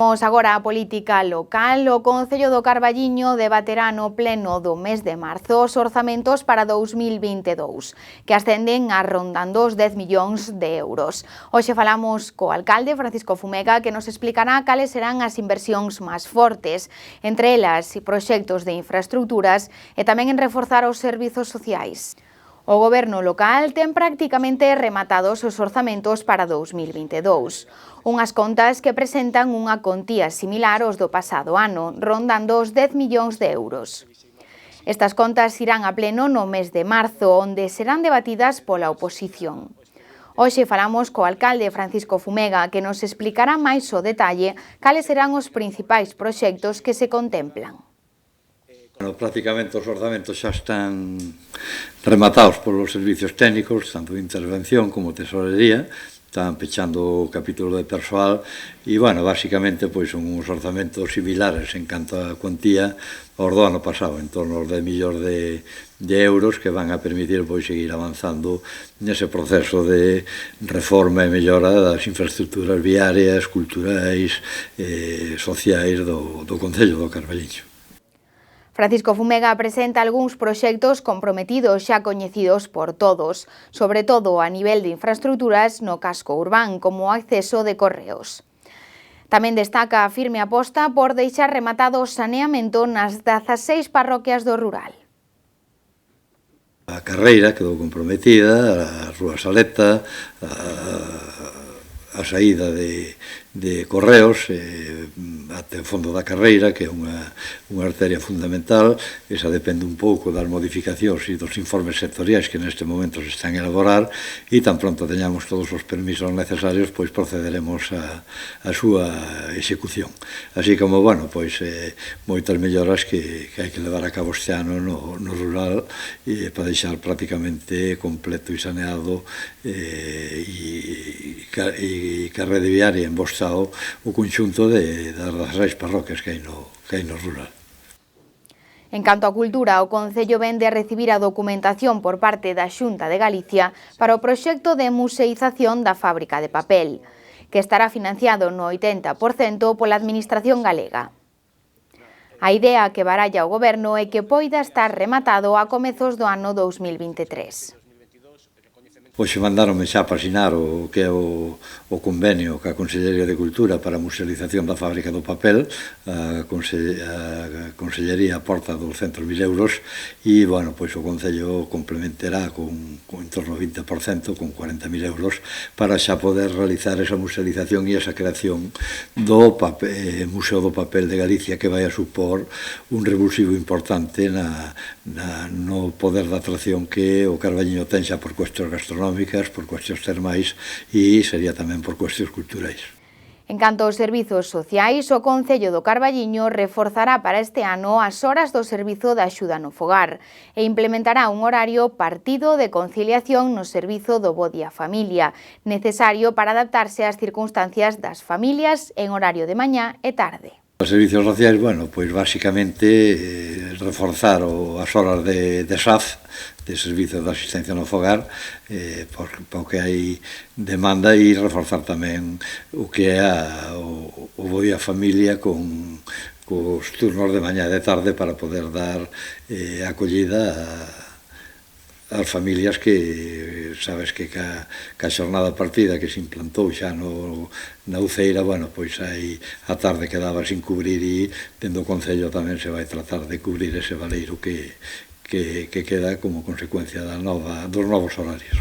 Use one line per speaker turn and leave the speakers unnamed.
Vamos agora á política local. O Concello do Carballiño debaterá no pleno do mes de marzo os orzamentos para 2022, que ascenden a rondando os 10 millóns de euros. Hoxe falamos co alcalde Francisco Fumega, que nos explicará cales serán as inversións máis fortes, entre elas proxectos de infraestructuras e tamén en reforzar os servizos sociais. O goberno local ten prácticamente rematados os orzamentos para 2022. Unhas contas que presentan unha contía similar aos do pasado ano, rondando os 10 millóns de euros. Estas contas irán a pleno no mes de marzo, onde serán debatidas pola oposición. Hoxe falamos co alcalde Francisco Fumega, que nos explicará máis o detalle cales serán os principais proxectos que se contemplan.
Prácticamente os orzamentos xa están rematados polos servicios técnicos, tanto de intervención como tesorería, están pechando o capítulo de persoal e, basicamente, son uns orzamentos similares en canto a cuantía aos do ano pasado, en torno aos 10 millóns de euros que van a permitir seguir avanzando nese proceso de reforma e mellora das infraestructuras viarias, culturais, sociais do Concello do Carballiño.
Francisco Fumega presenta algúns proxectos comprometidos xa coñecidos por todos, sobre todo a nivel de infraestructuras no casco urbán, como o acceso de correos. Tamén destaca a firme aposta por deixar rematado o saneamento nas 16 parroquias do rural.
A carreira quedou comprometida, a Rúa Saleta, a saída de correos até o fondo da carreira, que é unha arteria fundamental. Esa depende un pouco das modificacións e dos informes sectoriais que neste momento se están a elaborar, e tan pronto teñamos todos os permisos necesarios, procederemos a súa execución. Así como, moitas melloras que hai que levar a cabo este ano no rural para deixar prácticamente completo e saneado e que a rede viaria en bo estado o conxunto das 16 parroquias que hai no rural.
En canto á cultura, o Concello vén de recibir a documentación por parte da Xunta de Galicia para o proxecto de museización da fábrica de papel, que estará financiado no 80% pola Administración galega. A idea que baralla o Goberno é que poida estar rematado a comezos do ano 2023.
Hoxe mandaronme xa para asinar o que é o convenio ca Consellería de Cultura para a musealización da fábrica do papel. A Consellería aporta 200.000 euros e, o Concello complementará con en torno ao 20%, con 40.000 euros, para xa poder realizar esa musealización e esa creación do Museo do Papel de Galicia, que vai a supor un revulsivo importante no poder de atracción que o Carballiño ten xa por cuestións gastronómicas, por cuestións termais e sería tamén por cuestións culturais.
En canto aos servizos sociais, o Concello do Carballiño reforzará para este ano as horas do servizo de axuda no fogar e implementará un horario partido de conciliación no servizo do bo día familia, necesario para adaptarse ás circunstancias das familias en horario de mañá e tarde.
Os servizos sociais, basicamente reforzar as horas de SAF, de Servizos de Asistencia no Fogar, porque hai demanda, e reforzar tamén o que é o bo día familia cos turnos de mañá e de tarde, para poder dar acollida as familias que sabes que ca xornada partida que se implantou xa na Uceira, aí a tarde quedaba sin cubrir, e dentro do Concello tamén se vai tratar de cubrir ese valeiro que queda como consecuencia dos novos horarios.